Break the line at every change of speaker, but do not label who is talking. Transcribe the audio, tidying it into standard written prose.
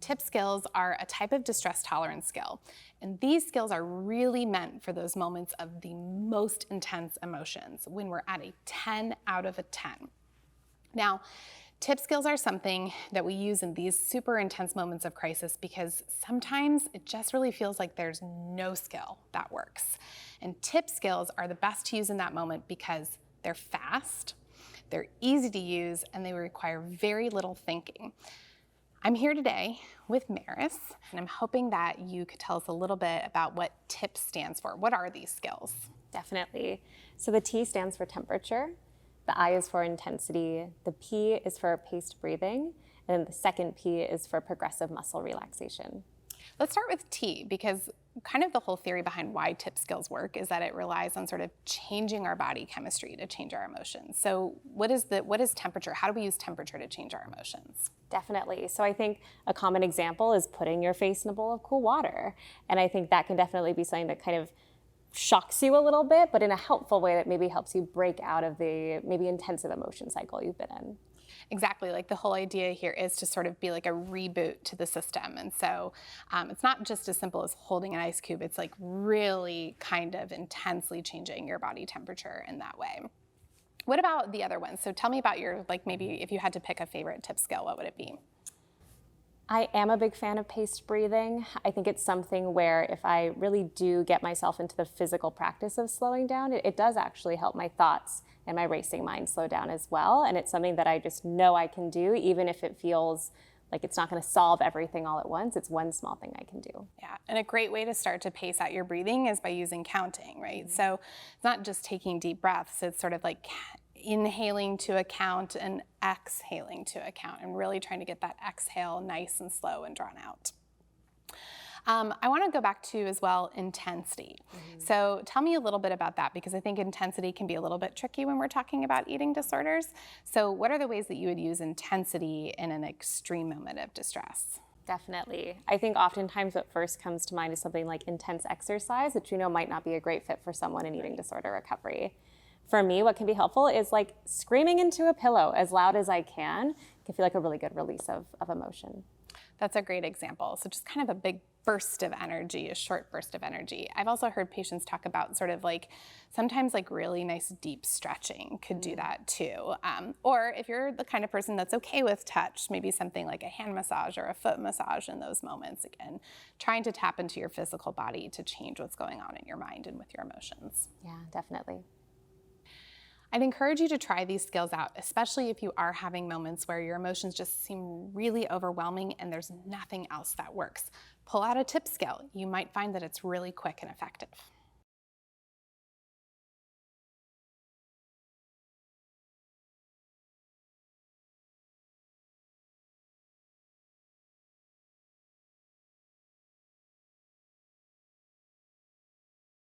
TIPP skills are a type of distress tolerance skill, and these skills are really meant for those moments of the most intense emotions when we're at a 10 out of a 10. Now, TIPP skills are something that we use in these super intense moments of crisis because sometimes it just really feels like there's no skill that works. And TIPP skills are the best to use in that moment because they're fast, they're easy to use, and they require very little thinking. I'm here today with Maris, and I'm hoping that you could tell us a little bit about what TIPP stands for. What are these skills?
Definitely. So the T stands for temperature, the I is for intensity, the P is for paced breathing, and then the second P is for progressive muscle relaxation.
Let's start with T, because kind of the whole theory behind why TIPP skills work is that it relies on sort of changing our body chemistry to change our emotions. So what is temperature? How do we use temperature to change our emotions?
Definitely. So I think a common example is putting your face in a bowl of cool water. And I think that can definitely be something that kind of shocks you a little bit, but in a helpful way that maybe helps you break out of the maybe intensive emotion cycle you've been in.
Exactly. Like the whole idea here is to sort of be like a reboot to the system. And so it's not just as simple as holding an ice cube. It's like really kind of intensely changing your body temperature in that way. What about the other ones? So tell me about your, like maybe if you had to pick a favorite TIPP skill, what would it be?
I am a big fan of paced breathing. I think it's something where if I really do get myself into the physical practice of slowing down, it does actually help my thoughts and my racing mind slow down as well. And it's something that I just know I can do, even if it feels like it's not going to solve everything all at once. It's one small thing I can do.
Yeah, and a great way to start to pace out your breathing is by using counting, right? Mm-hmm. So it's not just taking deep breaths, it's sort of like inhaling to a count and exhaling to a count, and really trying to get that exhale nice and slow and drawn out. I want to go back to as well intensity. Mm-hmm. So tell me a little bit about that, because I think intensity can be a little bit tricky when we're talking about eating disorders. So what are the ways that you would use intensity in an extreme moment of distress?
Definitely. I think oftentimes what first comes to mind is something like intense exercise, which you know might not be a great fit for someone in eating disorder recovery. For me, what can be helpful is like screaming into a pillow as loud as I can feel like a really good release of emotion.
That's a great example. So just kind of a big burst of energy, a short burst of energy. I've also heard patients talk about sort of like sometimes like really nice deep stretching could do that too. Or if you're the kind of person that's okay with touch, maybe something like a hand massage or a foot massage in those moments. Again, trying to tap into your physical body to change what's going on in your mind and with your emotions.
Yeah, definitely.
I'd encourage you to try these skills out, especially if you are having moments where your emotions just seem really overwhelming and there's nothing else that works. Pull out a TIPP skill. You might find that it's really quick and effective.